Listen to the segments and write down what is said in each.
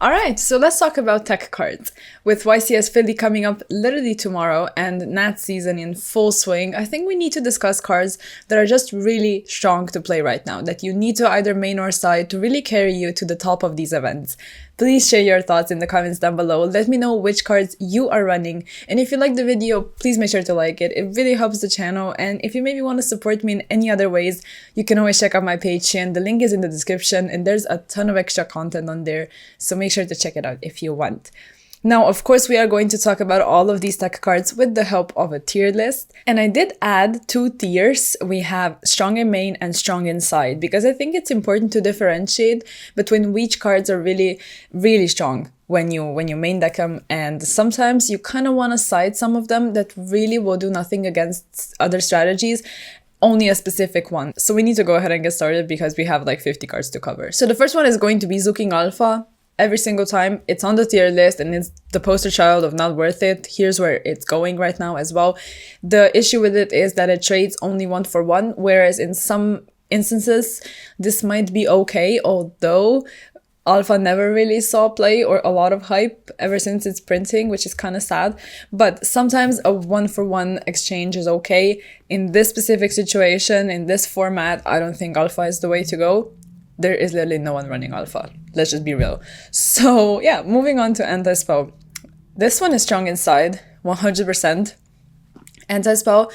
Alright, so let's talk about tech cards. With YCS Philly coming up literally tomorrow and Nat season in full swing, I think we need to discuss cards that are just really strong to play right now, that you need to either main or side to really carry you to the top of these events. Please share your thoughts in the comments down below. Let me know which cards you are running. And if you like the video, please make sure to like it. It really helps the channel. And if you maybe want to support me in any other ways, you can always check out my Patreon. The link is in the description and there's a ton of extra content on there. So make sure to check it out if you want. Now, of course, we are going to talk about all of these tech cards with the help of a tier list. And I did add 2 tiers. We have strong in main and strong inside, because I think it's important to differentiate between which cards are really, really strong when you main deck them. And sometimes you kind of want to side some of them that really will do nothing against other strategies, only a specific one. So we need to go ahead and get started because we have like 50 cards to cover. So the first one is going to be Zuking Alpha. Every single time it's on the tier list and it's the poster child of not worth it. Here's where it's going right now as well. The issue with it is that it trades only 1-for-1, whereas in some instances this might be okay, although Alpha never really saw play or a lot of hype ever since its printing, which is kind of sad. But sometimes a 1-for-1 exchange is okay. In this specific situation, in this format, I don't think Alpha is the way to go. There is literally no one running Alpha. Let's just be real. So yeah, moving on to Anti-Spell. This one is strong inside, 100%. Anti-Spell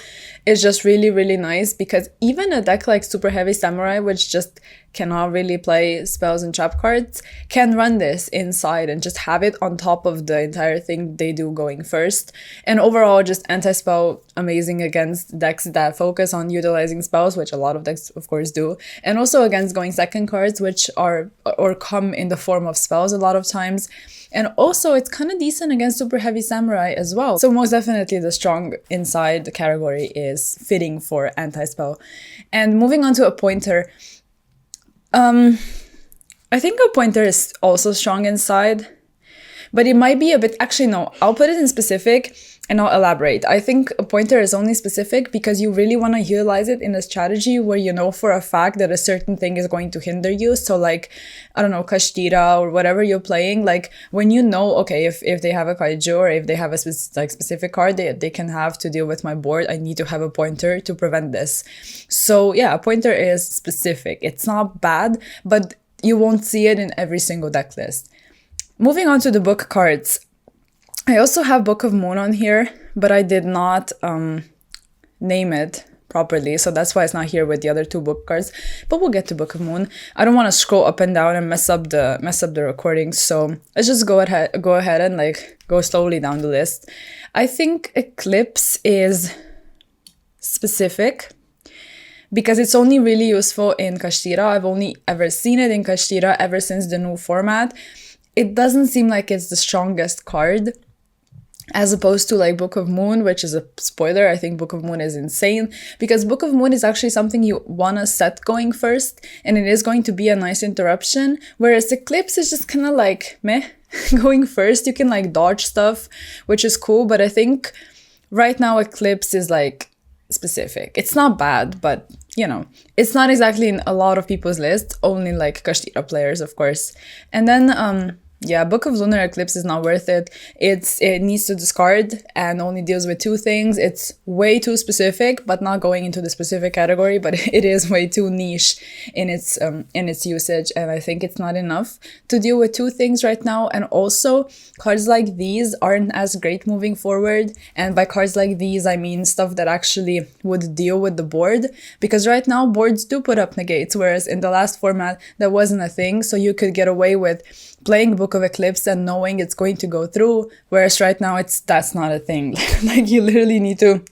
is just really, really nice because even a deck like Super Heavy Samurai, which just cannot really play spells and trap cards, can run this inside and just have it on top of the entire thing they do going first. And overall, just Anti-Spell amazing against decks that focus on utilizing spells, which a lot of decks of course do, and also against going second cards, which are or come in the form of spells a lot of times. And also it's kind of decent against Super Heavy Samurai as well. So most definitely the strong inside category is fitting for Anti-Spell. And moving on to a pointer, I think a pointer is also strong inside, but it might be a bit, actually no, I'll put it in specific and I'll elaborate. I think a pointer is only specific because you really want to utilize it in a strategy where you know for a fact that a certain thing is going to hinder you. So like, I don't know, Kashtira or whatever you're playing, like when you know, okay, if they have a Kaiju or if they have a specific card they can have to deal with my board, I need to have a pointer to prevent this. So yeah, a pointer is specific. It's not bad, but you won't see it in every single deck list. Moving on to the book cards. I also have Book of Moon on here, but I did not name it properly, so that's why it's not here with the other 2 book cards. But we'll get to Book of Moon. I don't want to scroll up and down and mess up the recording, so let's just go ahead and like go slowly down the list. I think Eclipse is specific because it's only really useful in Kashtira. I've only ever seen it in Kashtira ever since the new format. It doesn't seem like it's the strongest card, as opposed to like Book of Moon, which is a spoiler. I think Book of Moon is insane because Book of Moon is actually something you want to set going first, and it is going to be a nice interruption, whereas Eclipse is just kind of like meh going first. You can like dodge stuff, which is cool, but I think right now Eclipse is like specific. It's not bad, but you know, it's not exactly in a lot of people's lists, only like Kashtira players, of course. And then yeah, Book of Lunar Eclipse is not worth it. It needs to discard and only deals with 2 things. It's way too specific, but not going into the specific category, but it is way too niche in its usage, and I think it's not enough to deal with 2 things right now. And also, cards like these aren't as great moving forward, and by cards like these, I mean stuff that actually would deal with the board, because right now boards do put up negates, whereas in the last format, that wasn't a thing, so you could get away with playing Book of Eclipse and knowing it's going to go through, whereas right now that's not a thing. Like you literally need to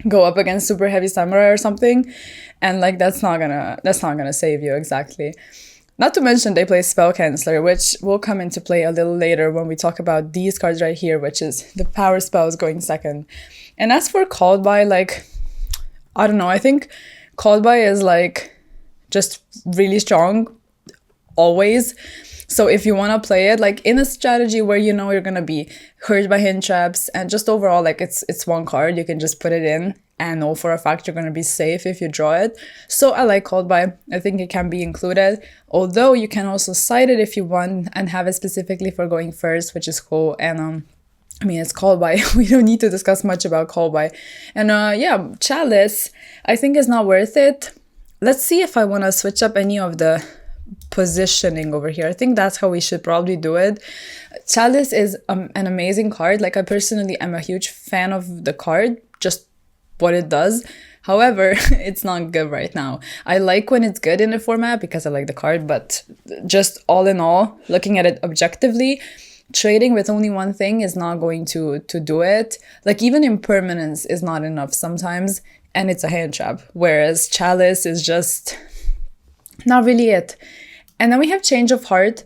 go up against Super Heavy Samurai or something, and like that's not gonna save you exactly. Not to mention they play Spell Canceller, which will come into play a little later when we talk about these cards right here, which is the power spells going second. And as for Called By, like, I don't know, I think Called By is like just really strong always. So if you want to play it like in a strategy where you know you're gonna be hurt by hint traps, and just overall like it's one card, you can just put it in and know for a fact you're going to be safe if you draw it. So I like called by. I think it can be included, although you can also cite it if you want and have it specifically for going first, which is cool. And I mean, it's called by. We don't need to discuss much about called by. And yeah, Chalice, I think is not worth it. Let's see if I want to switch up any of the positioning over here. I think that's how we should probably do it. Chalice is an amazing card. Like, I personally am a huge fan of the card, just what it does. However, it's not good right now. I like when it's good in the format because I like the card, but just all in all, looking at it objectively, trading with only one thing is not going to do it. Like, even impermanence is not enough sometimes, and it's a hand trap, whereas Chalice is just not really it. And then we have Change of Heart.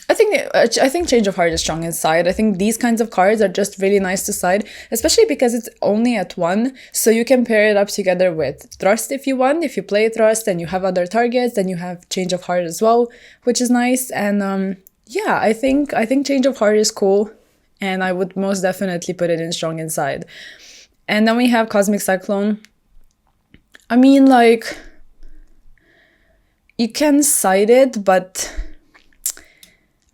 I think Change of Heart is strong inside. I think these kinds of cards are just really nice to side, especially because it's only at 1, so you can pair it up together with Thrust if you want. If you play Thrust and you have other targets, then you have Change of Heart as well, which is nice. And yeah, I think Change of Heart is cool, and I would most definitely put it in strong inside. And then we have Cosmic Cyclone. I mean, like, you can cite it, but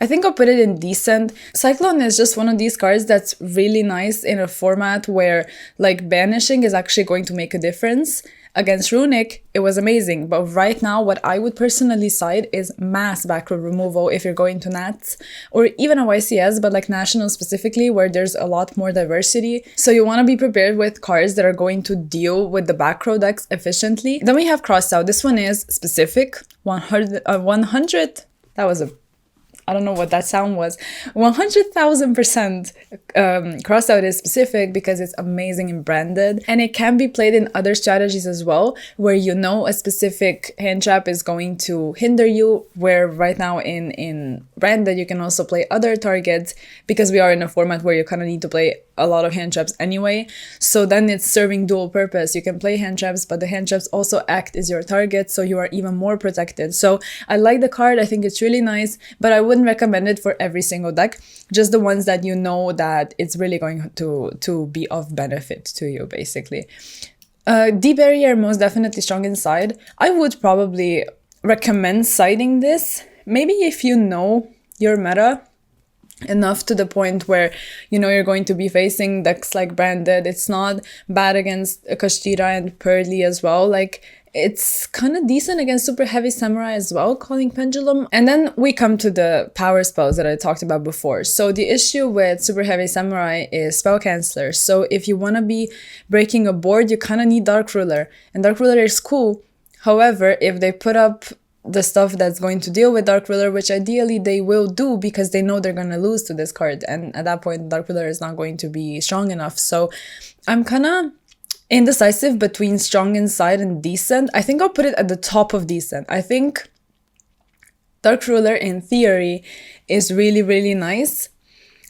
I think I'll put it in decent. Cyclone is just one of these cards that's really nice in a format where, like, banishing is actually going to make a difference. Against Runic, it was amazing, but right now what I would personally cite is mass back row removal if you're going to Nats, or even a YCS, but like National specifically, where there's a lot more diversity. So you want to be prepared with cards that are going to deal with the back row decks efficiently. Then we have Crossed Out. This one is specific. 100, that was I don't know what that sound was. 100,000% Crossed Out is specific because it's amazing in Branded, and it can be played in other strategies as well, where you know a specific hand trap is going to hinder you, where right now in Branded you can also play other targets, because we are in a format where you kind of need to play a lot of hand traps anyway. So then it's serving dual purpose. You can play hand traps, but the hand traps also act as your target, so you are even more protected. So I like the card. I think it's really nice, but I wouldn't recommend it for every single deck. Just the ones that you know that it's really going to be of benefit to you, basically. Deep Barrier, most definitely strong inside. I would probably recommend siding this. Maybe if you know your meta enough to the point where you know you're going to be facing decks like Branded. It's not bad against Kashtira and Pearly as well. Like, it's kind of decent against Super Heavy Samurai as well, Calling Pendulum. And then we come to the power spells that I talked about before. So the issue with Super Heavy Samurai is spell cancelers. So if you want to be breaking a board, you kind of need Dark Ruler. And Dark Ruler is cool. However, if they put up the stuff that's going to deal with Dark Ruler, which ideally they will do because they know they're going to lose to this card, and at that point Dark Ruler is not going to be strong enough. So I'm kind of indecisive between strong inside and decent. I think I'll put it at the top of decent. I think Dark Ruler in theory is really, really nice.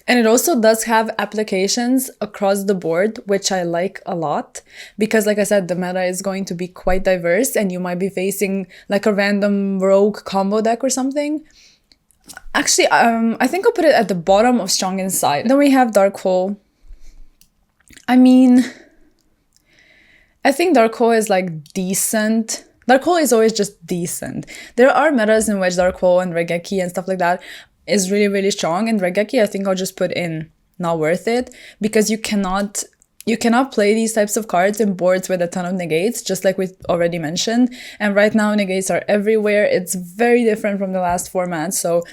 And it also does have applications across the board, which I like a lot, because like I said, the meta is going to be quite diverse and you might be facing like a random rogue combo deck or something. Actually, I think I'll put it at the bottom of strong inside. Then we have Dark Hole. I mean, I think Dark Hole is like decent. Dark Hole is always just decent. There are metas in which Dark Hole and Regeki and stuff like that is really, really strong. And Regeki, I think I'll just put in not worth it, because you cannot play these types of cards in boards with a ton of negates, just like we already mentioned. And right now negates are everywhere. It's very different from the last format. So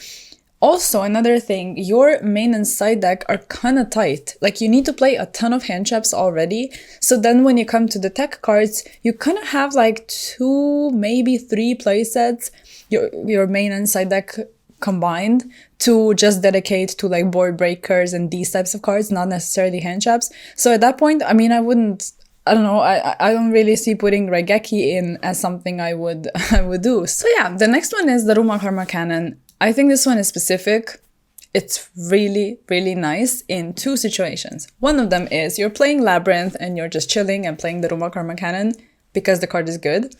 also another thing, your main and side deck are kind of tight. Like, you need to play a ton of hand traps already. So then when you come to the tech cards, you kind of have like 2, maybe 3 play sets, your main and side deck combined, to just dedicate to like board breakers and these types of cards, not necessarily hand traps. So at that point, I mean, I don't really see putting Regeki in as something I would do. So yeah, the next one is the Ruma Karma Cannon. I think this one is specific. It's really, really nice in 2 situations. One of them is you're playing Labyrinth and you're just chilling and playing the Ruma Karma Cannon, because the card is good.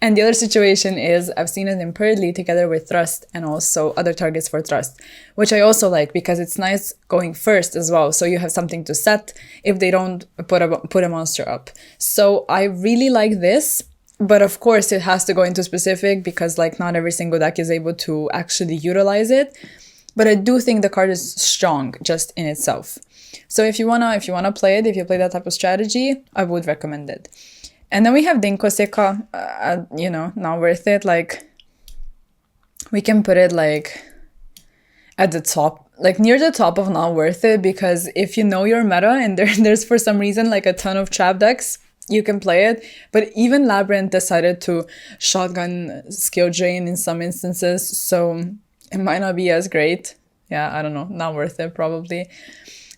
And the other situation is I've seen it in Purdy together with Thrust and also other targets for Thrust, which I also like because it's nice going first as well. So you have something to set if they don't put a monster up. So I really like this, but of course it has to go into specific because like not every single deck is able to actually utilize it. But I do think the card is strong just in itself. So if you wanna play it, if you play that type of strategy, I would recommend it. And then we have Dinkoseka, you know, not worth it. Like, we can put it like at the top, like near the top of not worth it, because if you know your meta and there's for some reason like a ton of trap decks, you can play it. But even Labyrinth decided to shotgun skill drain in some instances, so it might not be as great. Yeah, I don't know, not worth it probably.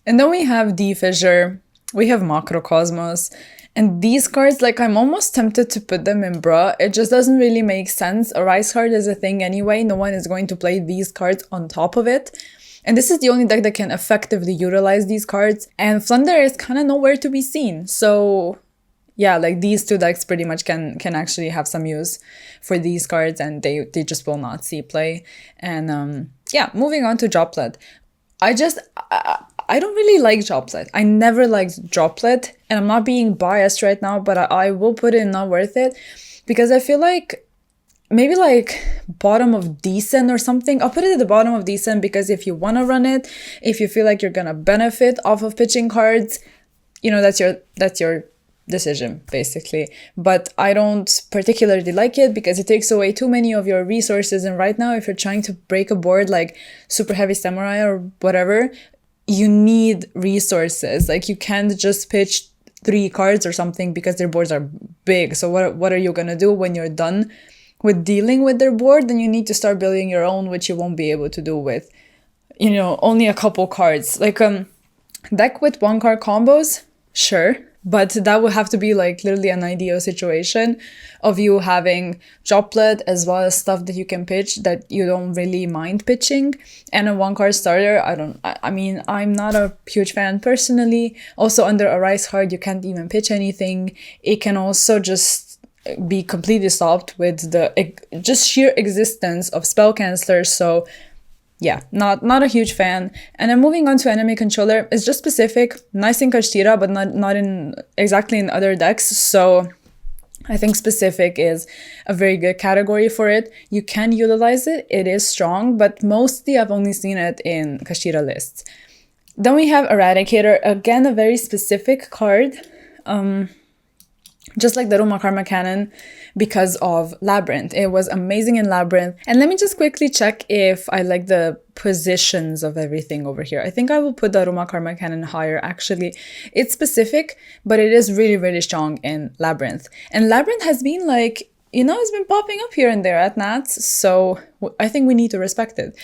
And then we have D-Fissure, we have Macrocosmos. And these cards, like, I'm almost tempted to put them in Bruh. It just doesn't really make sense. A Rise card is a thing anyway. No one is going to play these cards on top of it. And this is the only deck that can effectively utilize these cards. And Flunder is kind of nowhere to be seen. So, yeah, like, these two decks pretty much can actually have some use for these cards. And they just will not see play. And, yeah, moving on to Droplet. I don't really like Droplet. I never liked Droplet, and I'm not being biased right now, but I will put it in not worth it because I feel like maybe like bottom of decent or something. I'll put it at the bottom of decent because if you want to run it, if you feel like you're gonna benefit off of pitching cards, you know, that's your decision basically. But I don't particularly like it because it takes away too many of your resources, and right now if you're trying to break a board like Super Heavy Samurai or whatever, you need resources. Like, you can't just pitch 3 cards or something because their boards are big. So what are you gonna do when you're done with dealing with their board? Then you need to start building your own, which you won't be able to do with, you know, only a couple cards. Like, deck with 1 card combos, sure, but that would have to be like literally an ideal situation of you having Droplet as well as stuff that you can pitch that you don't really mind pitching, and a 1 card starter. I mean, I'm not a huge fan personally. Also, under a Rise card, you can't even pitch anything. It can also just be completely stopped with the just sheer existence of spell cancelers. So yeah, not a huge fan. And then moving on to Enemy Controller, it's just specific, nice in Kashtira, but not in exactly in other decks. So I think specific is a very good category for it. You can utilize it, it is strong, but mostly I've only seen it in Kashtira lists. Then we have Eradicator, again a very specific card. Just like the Daruma Karma Cannon, because of Labyrinth. It was amazing in Labyrinth. And let me just quickly check if I like the positions of everything over here. I think I will put the Daruma Karma Cannon higher, actually. It's specific, but it is really, really strong in Labyrinth. And Labyrinth has been like, you know, it's been popping up here and there at Nats, so I think we need to respect it.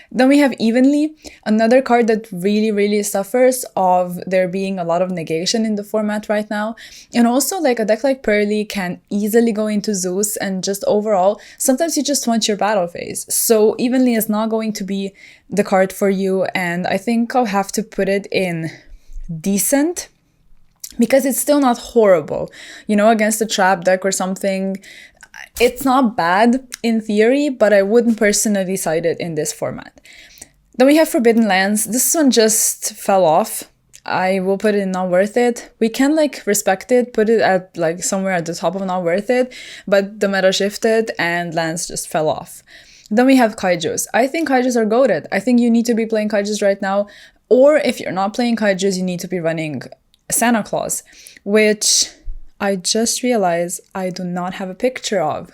Then we have Evenly, another card that really, really suffers of there being a lot of negation in the format right now. And also, like, a deck like Pearly can easily go into Zeus, and just overall, sometimes you just want your battle phase. So Evenly is not going to be the card for you, and I think I'll have to put it in decent, because it's still not horrible. You know, against a trap deck or something, it's not bad in theory, but I wouldn't personally cite it in this format. Then we have Forbidden Lands. This one just fell off. I will put it in not worth it. We can like respect it, put it at like somewhere at the top of not worth it, but the meta shifted and lands just fell off. Then we have Kaijus. I think Kaijus are goated. I think you need to be playing Kaijus right now, or if you're not playing Kaijus, you need to be running Santa Claus, which I just realized I do not have a picture of.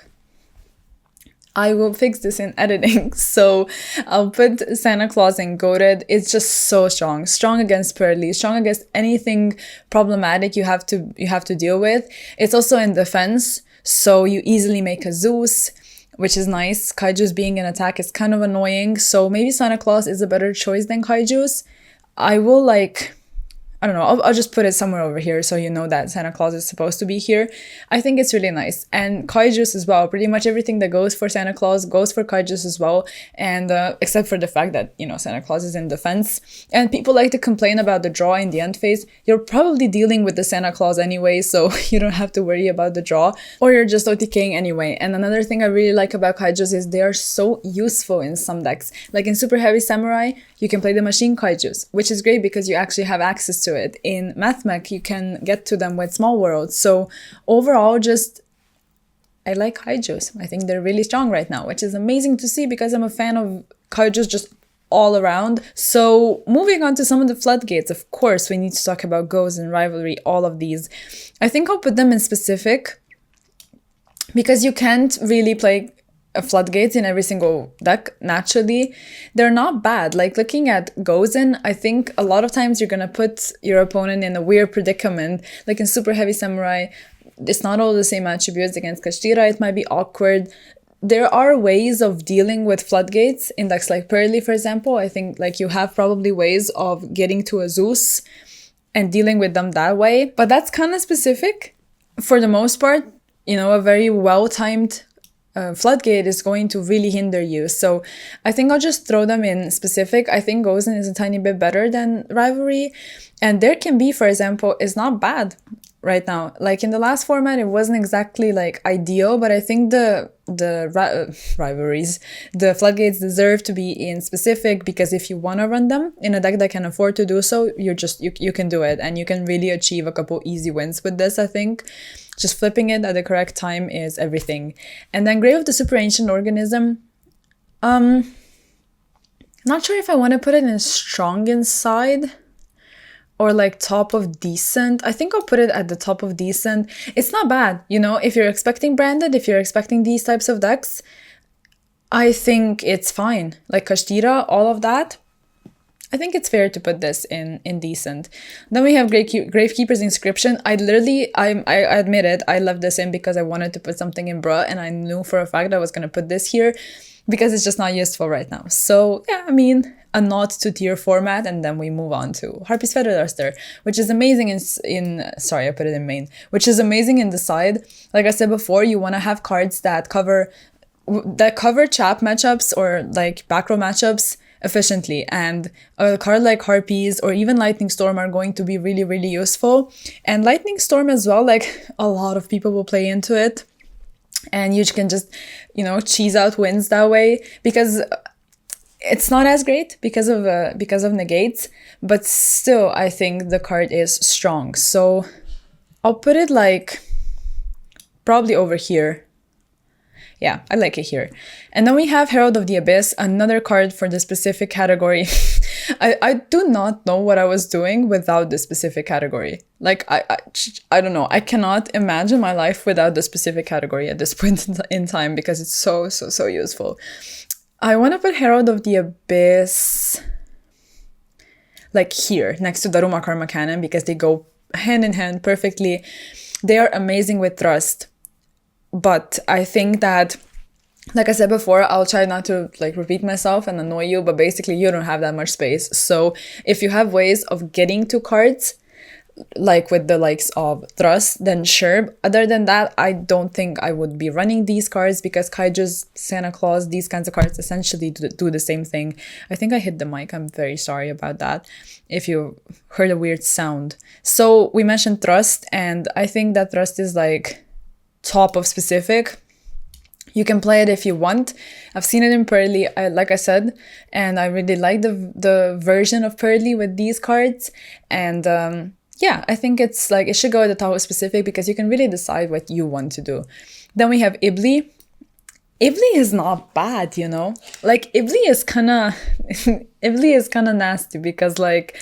I will fix this in editing, so I'll put Santa Claus in goated. It's just so strong. Strong against Pearly, strong against anything problematic you have to deal with. It's also in defense, so you easily make a Zeus, which is nice. Kaijus being in attack is kind of annoying, so maybe Santa Claus is a better choice than Kaijus. I will I don't know, I'll just put it somewhere over here so you know that Santa Claus is supposed to be here. I think it's really nice. And kaijus as well. Pretty much everything that goes for Santa Claus goes for kaijus as well. And except for the fact that, you know, Santa Claus is in defense. And people like to complain about the draw in the end phase. You're probably dealing with the Santa Claus anyway, so you don't have to worry about the draw. Or you're just OTKing anyway. And another thing I really like about kaijus is they are so useful in some decks. Like in Super Heavy Samurai, you can play the machine kaijus, which is great because you actually have access to it. In Math Mech, you can get to them with Small Worlds. So overall, just I like kaijus. I think they're really strong right now, which is amazing to see because I'm a fan of kaijus just all around. So moving on to some of the floodgates, of course, we need to talk about Goes and Rivalry, all of these. I think I'll put them in specific because you can't really play floodgates in every single deck naturally. They're not bad. Like looking at Gozen, I think a lot of times you're gonna put your opponent in a weird predicament. Like in Super Heavy Samurai, it's not all the same attributes. Against Kashtira, it might be awkward. There are ways of dealing with floodgates in decks like Pearly, for example. I think like you have probably ways of getting to a Zeus and dealing with them that way, but that's kind of specific. For the most part, you know, a very well-timed floodgate is going to really hinder you. So I think I'll just throw them in specific. I think Gozen is a tiny bit better than Rivalry. And there can be, for example, is not bad right now. Like in the last format, it wasn't exactly like ideal, but I think the rivalries, the floodgates deserve to be in specific because if you want to run them in a deck that can afford to do so, you can do it and you can really achieve a couple easy wins with this, I think. Just flipping it at the correct time is everything. And then Grave of the Super Ancient Organism. Not sure if I want to put it in strong inside or like top of decent. I think I'll put it at the top of decent. It's not bad, you know, if you're expecting branded, if you're expecting these types of decks, I think it's fine. Like Kashtira, all of that. I think it's fair to put this in decent. Then we have Gravekeeper's Inscription. I admit it, I left this in because I wanted to put something in Bruh, and I knew for a fact I was going to put this here because it's just not useful right now. So yeah, I mean, a nod to tier format, and then we move on to Harpy's Feather Duster, which is amazing sorry, I put it in main, which is amazing in the side. Like I said before, you want to have cards that cover chap matchups or like back row matchups efficiently, and a card like Harpies or even Lightning Storm are going to be really, really useful. And Lightning Storm as well, like a lot of people will play into it and you can just, you know, cheese out wins that way because it's not as great because of negates, but still I think the card is strong. So I'll put it like probably over here. Yeah, I like it here. And then we have Herald of the Abyss, another card for the specific category. I do not know what I was doing without this specific category. Like, I don't know. I cannot imagine my life without the specific category at this point in time because it's so, so, so useful. I want to put Herald of the Abyss like here, next to Daruma Karma Cannon because they go hand in hand perfectly. They are amazing with Thrust. But I think that, like I said before, I'll try not to like repeat myself and annoy you, but basically you don't have that much space. So if you have ways of getting to cards, like with the likes of Thrust, then sure. Other than that, I don't think I would be running these cards because Kaiju's, Santa Claus, these kinds of cards essentially do the same thing. I think I hit the mic. I'm very sorry about that if you heard a weird sound. So we mentioned Thrust, and I think that Thrust is like top of specific. You can play it if you want. I've seen it in Pearly, like I said, and I really like the version of Pearly with these cards. And yeah, I think it's like it should go at the top of specific because you can really decide what you want to do. Then we have Ibli. Ibli is not bad, you know? Like Ibli is kind of nasty because like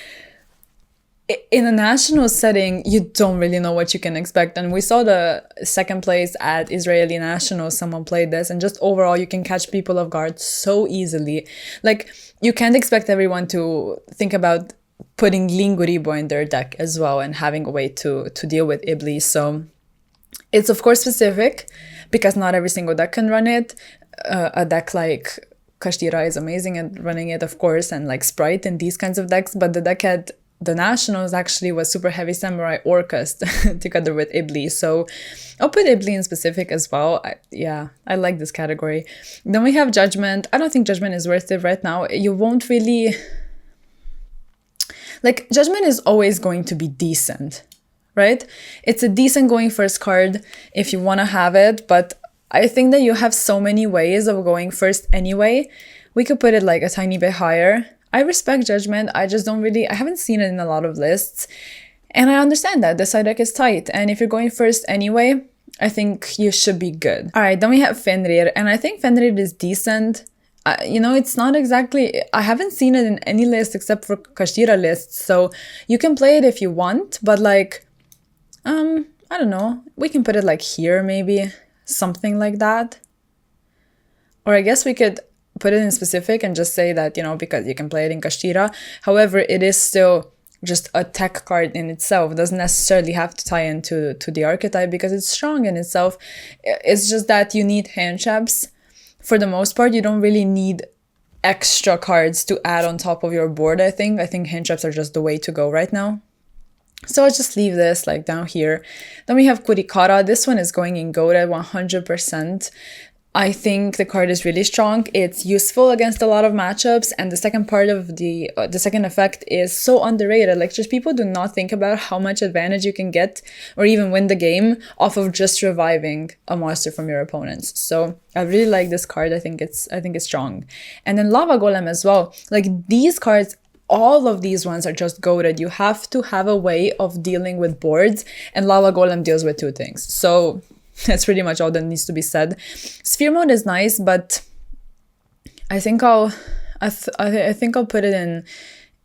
in a national setting, you don't really know what you can expect. And we saw the second place at Israeli Nationals, someone played this, and just overall, you can catch people off guard so easily. Like, you can't expect everyone to think about putting Linguribo in their deck as well and having a way to deal with Ibli. So it's, of course, specific because not every single deck can run it. A deck like Kashtira is amazing at running it, of course, and like Sprite and these kinds of decks, but the deck had the nationals actually was Super Heavy Samurai Orcas together with Ibli. So I'll put Ibli in specific as well. I like this category. Then we have Judgment. I don't think Judgment is worth it right now. You won't really... Like, Judgment is always going to be decent, right? It's a decent going first card if you want to have it, but I think that you have so many ways of going first anyway. We could put it like a tiny bit higher. I respect Judgment, I just don't really... I haven't seen it in a lot of lists, and I understand that the side deck is tight, and if you're going first anyway, I think you should be good. Alright, then we have Fenrir, and I think Fenrir is decent. You know, it's not exactly... I haven't seen it in any list except for Kashtira lists, so you can play it if you want, but like, I don't know. We can put it like here, maybe. Something like that. Or I guess we could put it in specific and just say that, you know, because you can play it in Kashtira. However, it is still just a tech card in itself. It doesn't necessarily have to tie into the archetype because it's strong in itself. It's just that you need hand traps. For the most part, you don't really need extra cards to add on top of your board, I think. I think hand traps are just the way to go right now. So I'll just leave this like down here. Then we have Kurikara. This one is going in goated 100%. I think the card is really strong. It's useful against a lot of matchups, and the second part of the second effect is so underrated. Like, just people do not think about how much advantage you can get or even win the game off of just reviving a monster from your opponents. So I really like this card. I think it's strong. And then Lava Golem as well. Like, these cards, all of these ones are just goated. You have to have a way of dealing with boards, and Lava Golem deals with two things. So that's pretty much all that needs to be said. Sphere mode is nice, but I think I'll put it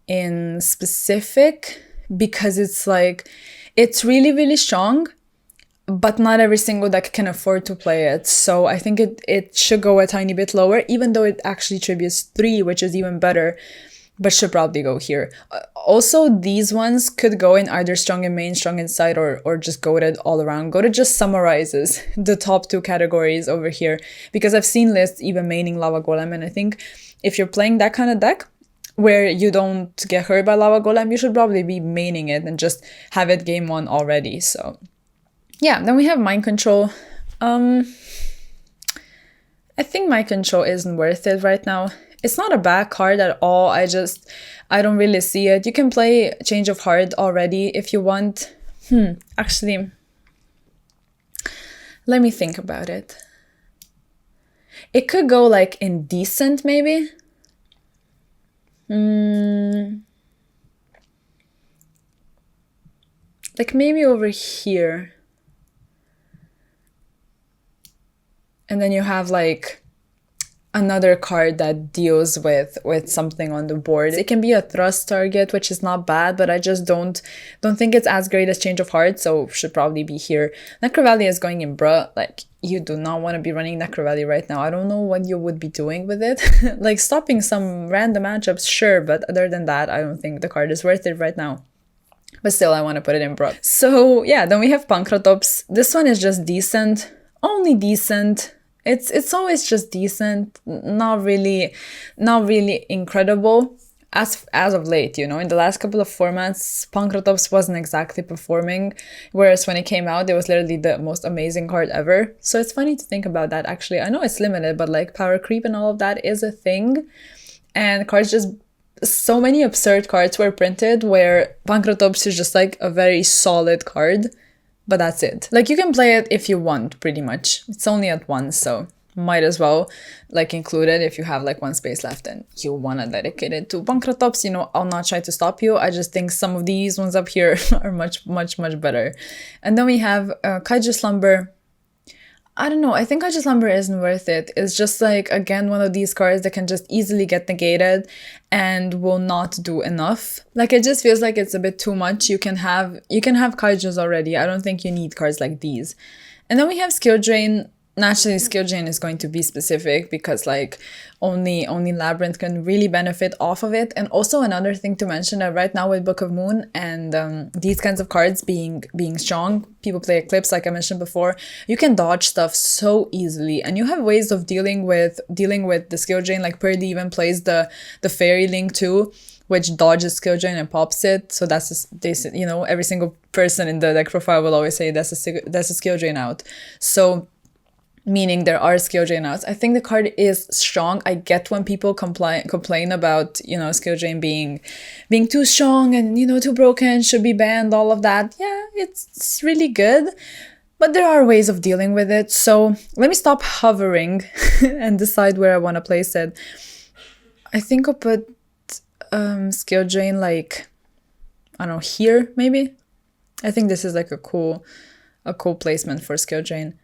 in specific because it's like, it's really, really strong, but not every single deck can afford to play it. So I think it should go a tiny bit lower, even though it actually tributes 3, which is even better, but should probably go here. Also, these ones could go in either strong in main, strong in side, or just goated all around. Goated just summarizes the top 2 categories over here, because I've seen lists even maining Lava Golem, and I think if you're playing that kind of deck where you don't get hurt by Lava Golem, you should probably be maining it and just have it game 1 already. So yeah, then we have Mind Control. I think Mind Control isn't worth it right now. It's not a bad card at all. I don't really see it. You can play Change of Heart already if you want. Actually, let me think about it. It could go like indecent, maybe. Like maybe over here. And then you have like another card that deals with something on the board. It can be a thrust target, which is not bad, but I just don't think it's as great as Change of Heart, so should probably be here. Necrovalley is going in bruh. Like, you do not want to be running Necrovalley right now. I don't know what you would be doing with it. Like, stopping some random matchups, sure, but other than that, I don't think the card is worth it right now. But still, I want to put it in bruh. So yeah, then we have Pankratops. This one is just decent. Only decent. It's always just decent, not really incredible as of late, you know. In the last couple of formats, Pankratops wasn't exactly performing, whereas when it came out, it was literally the most amazing card ever. So it's funny to think about that, actually. I know it's limited, but like power creep and all of that is a thing, and cards just... so many absurd cards were printed where Pankratops is just like a very solid card. But that's it. Like, you can play it if you want, pretty much. It's only at once, so might as well like include it if you have like 1 space left and you want to dedicate it to Pankratops. You know, I'll not try to stop you. I just think some of these ones up here are much better. And then we have Kaiju Slumber. I don't know, I think Kaiju Slumber isn't worth it. It's just like, again, one of these cards that can just easily get negated and will not do enough. Like, it just feels like it's a bit too much. You can have Kaijus already. I don't think you need cards like these. And then we have Skill Drain. naturally skill drain is going to be specific because like only Labyrinth can really benefit off of it. And also another thing to mention that right now with Book of Moon and these kinds of cards being strong, people play Eclipse like I mentioned before, you can dodge stuff so easily, and you have ways of dealing with the skill drain. Like Purdy even plays the Fairy Link too, which dodges skill drain and pops it. So that's you know, every single person in the deck profile will always say that's a skill drain out. So meaning there are skill drain outs. I think the card is strong. I get when people complain about, you know, skill drain being too strong and, you know, too broken, should be banned, all of that. Yeah, it's really good, but there are ways of dealing with it. So let me stop hovering and decide where I want to place it. I think I'll put skill drain like, I don't know, here maybe. I think this is like a cool placement for skill drain.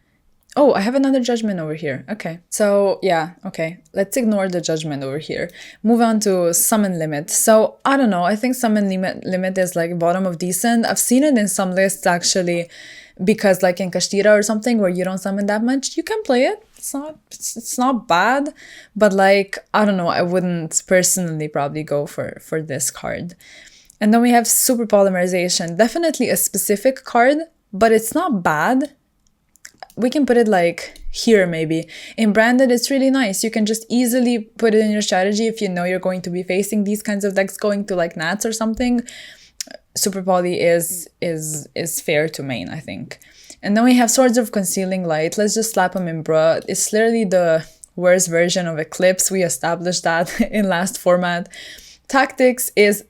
Oh, I have another judgment over here. Okay. So yeah, okay. Let's ignore the judgment over here. Move on to summon limit. So I don't know. I think summon limit is like bottom of decent. I've seen it in some lists actually, because like in Kashtira or something where you don't summon that much, you can play it. It's not bad, but like, I don't know. I wouldn't personally probably go for this card. And then we have super polymerization. Definitely a specific card, but it's not bad. We can put it like here maybe. In Branded, it's really nice. You can just easily put it in your strategy if you know you're going to be facing these kinds of decks going to like Nats or something. Super Poly is fair to main, I think. And then we have Swords of Concealing Light. Let's just slap them in bruh. It's literally the worst version of Eclipse. We established that in last format. Tactics is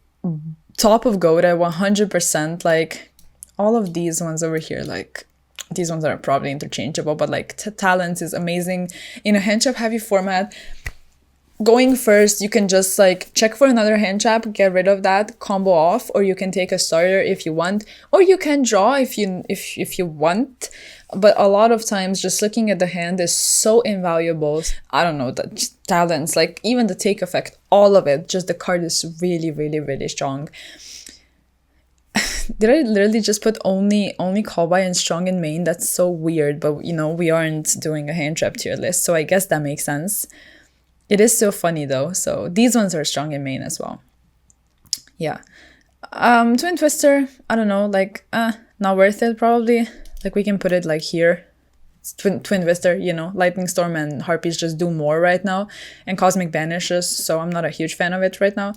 top of Goda, 100%. Like all of these ones over here, like these ones are probably interchangeable, but like Talents is amazing. In a hand trap heavy format, going first, you can just like check for another hand trap, get rid of that, combo off, or you can take a starter if you want, or you can draw if you want. But a lot of times just looking at the hand is so invaluable. I don't know, the Talents, like even the take effect, all of it, just the card is really, really, really strong. Did I literally just put only Callby and strong in main? That's so weird, but you know, we aren't doing a hand trap tier list, so I guess that makes sense. It is so funny though, so these ones are strong in main as well. Yeah. Twin Twister, I don't know, like, not worth it probably. Like we can put it like here. It's Twin Twister, you know, Lightning Storm and Harpies just do more right now, and Cosmic Banishes, so I'm not a huge fan of it right now.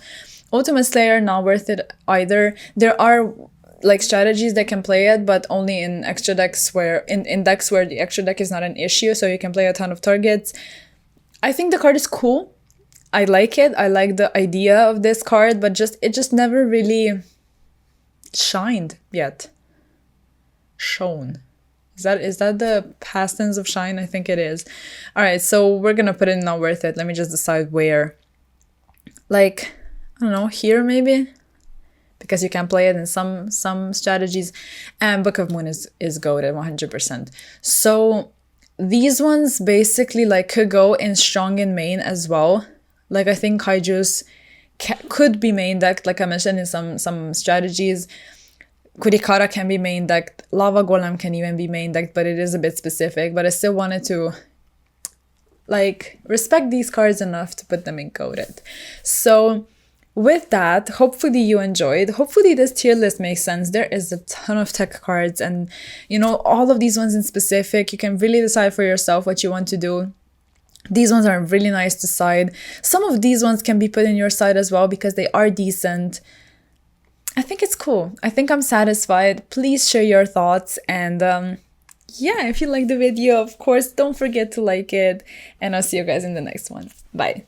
Ultimate Slayer, not worth it either. There are like strategies that can play it, but only in extra decks where in decks where the extra deck is not an issue, so you can play a ton of targets. I think the card is cool. I like it. I like the idea of this card, but it just never really shined yet. Shone. Is that the past tense of shine? I think it is. All right, so we're gonna put it in not worth it. Let me just decide where. Like, I don't know, here maybe? Because you can play it in some strategies. And Book of Moon is goated 100%. So these ones basically like could go in strong in main as well. Like I think Kaiju's could be main decked, like I mentioned in some strategies. Kurikara can be main decked. Lava Golem can even be main decked, but it is a bit specific. But I still wanted to like respect these cards enough to put them in goated. So with that, hopefully you enjoyed. Hopefully this tier list makes sense. There is a ton of tech cards and, you know, all of these ones in specific, you can really decide for yourself what you want to do. These ones are really nice to side. Some of these ones can be put in your side as well because they are decent. I think it's cool. I think I'm satisfied. Please share your thoughts. And yeah, if you like the video, of course, don't forget to like it. And I'll see you guys in the next one. Bye.